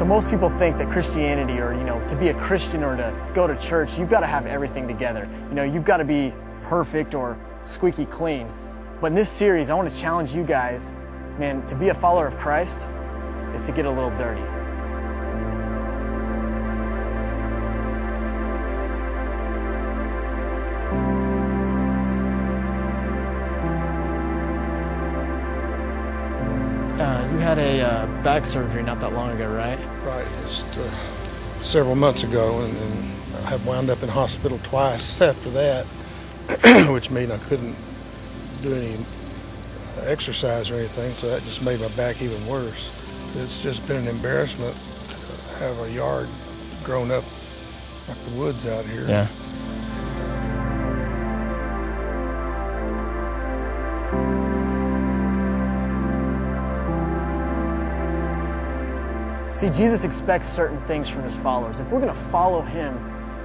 So most people think that Christianity, or to be a Christian or to go to church, you've got to have everything together. You've got to be perfect or squeaky clean. But in this series, I want to challenge you guys, man, to be a follower of Christ is to get a little dirty. You had a back surgery not that long ago, right? Right, just several months ago, and I had wound up in hospital twice after that, which meant I couldn't do any exercise or anything, so that just made my back even worse. It's just been an embarrassment to have a yard grown up like the woods out here. Yeah. See, Jesus expects certain things from his followers. If we're going to follow him,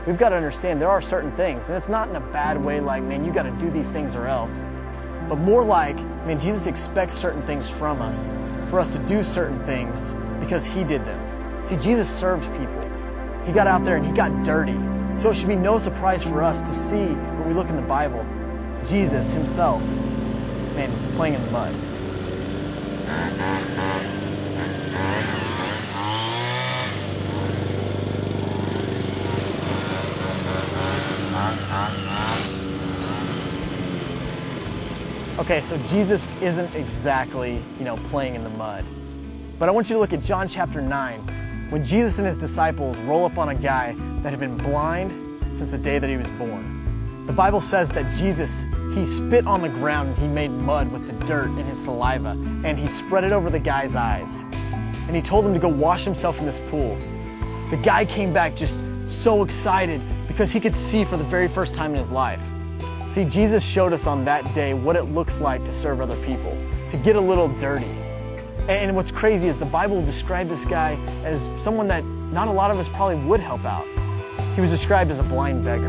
we've got to understand there are certain things. And it's not in a bad way like, man, you got to do these things or else. But more like, man, Jesus expects certain things from us, for us to do certain things because he did them. See, Jesus served people. He got out there and he got dirty. So it should be no surprise for us to see, when we look in the Bible, Jesus himself, man, playing in the mud. Okay, so Jesus isn't exactly, playing in the mud. But I want you to look at John chapter 9, when Jesus and his disciples roll up on a guy that had been blind since the day that he was born. The Bible says that Jesus, he spit on the ground and he made mud with the dirt in his saliva, and he spread it over the guy's eyes. And he told him to go wash himself in this pool. The guy came back just so excited because he could see for the very first time in his life. See, Jesus showed us on that day what it looks like to serve other people, to get a little dirty. And what's crazy is the Bible described this guy as someone that not a lot of us probably would help out. He was described as a blind beggar.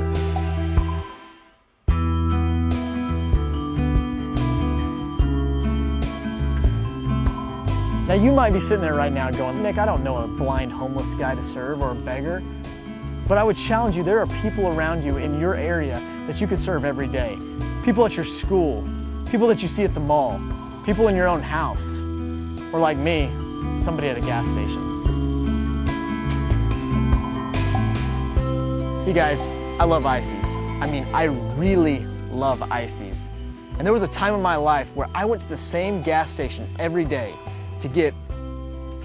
Now you might be sitting there right now going, Nick, I don't know a blind homeless guy to serve or a beggar. But I would challenge you, there are people around you in your area that you could serve every day. People at your school, people that you see at the mall, people in your own house, or like me, somebody at a gas station. See guys, I love ices. I mean, I really love ices. And there was a time in my life where I went to the same gas station every day to get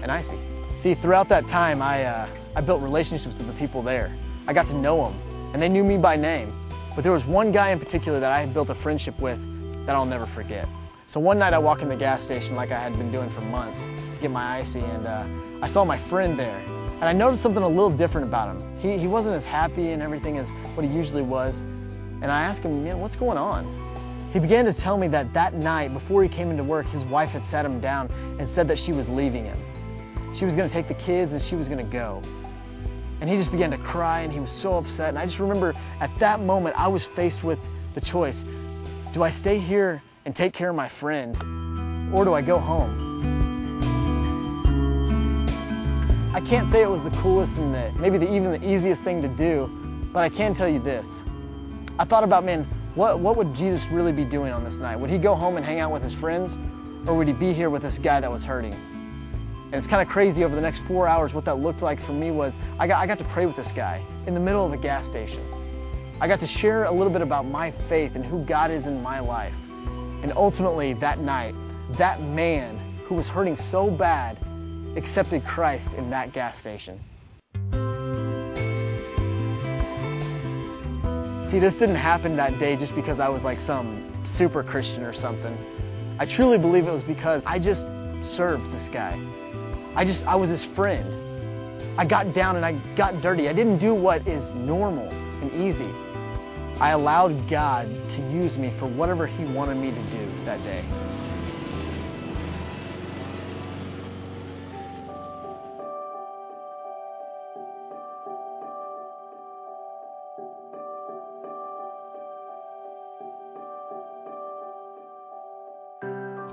an icy. See, throughout that time, I built relationships with the people there. I got to know them, and they knew me by name. But there was one guy in particular that I had built a friendship with that I'll never forget. So one night I walk in the gas station like I had been doing for months to get my icy, and I saw my friend there. And I noticed something a little different about him. He wasn't as happy and everything as what he usually was. And I asked him, man, what's going on? He began to tell me that night, before he came into work, his wife had sat him down and said that she was leaving him. She was going to take the kids and she was going to go. And he just began to cry and he was so upset. And I just remember at that moment I was faced with the choice. Do I stay here and take care of my friend, or do I go home? I can't say it was the coolest and maybe even the easiest thing to do, but I can tell you this. I thought about, man, what would Jesus really be doing on this night? Would he go home and hang out with his friends, or would he be here with this guy that was hurting? And it's kind of crazy, over the next 4 hours, what that looked like for me was I got to pray with this guy in the middle of a gas station. I got to share a little bit about my faith and who God is in my life. And ultimately, that night, that man who was hurting so bad accepted Christ in that gas station. See, this didn't happen that day just because I was like some super Christian or something. I truly believe it was because I just served this guy. I was his friend. I got down and I got dirty. I didn't do what is normal and easy. I allowed God to use me for whatever he wanted me to do that day.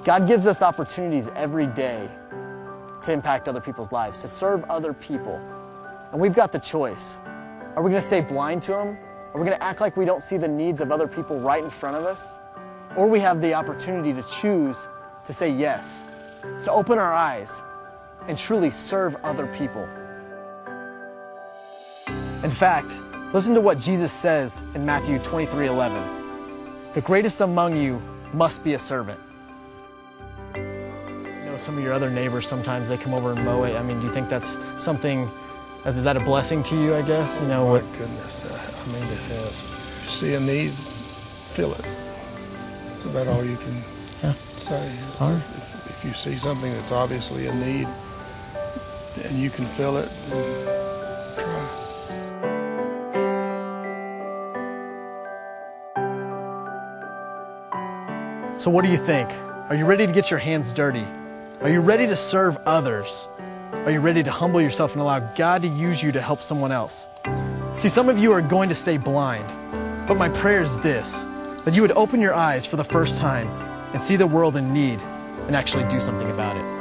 God gives us opportunities every day to impact other people's lives, to serve other people. And we've got the choice. Are we going to stay blind to them? Are we going to act like we don't see the needs of other people right in front of us? Or we have the opportunity to choose to say yes, to open our eyes and truly serve other people. In fact, listen to what Jesus says in Matthew 23:11. The greatest among you must be a servant. You know, some of your other neighbors, sometimes they come over and mow it. I mean, do you think that's something, is that a blessing to you, I guess? You know, my goodness. I mean, if you see a need, fill it. That's about all you can say. All right. If you see something that's obviously a need and you can fill it, then try. So what do you think? Are you ready to get your hands dirty? Are you ready to serve others? Are you ready to humble yourself and allow God to use you to help someone else? See, some of you are going to stay blind, but my prayer is this, that you would open your eyes for the first time and see the world in need and actually do something about it.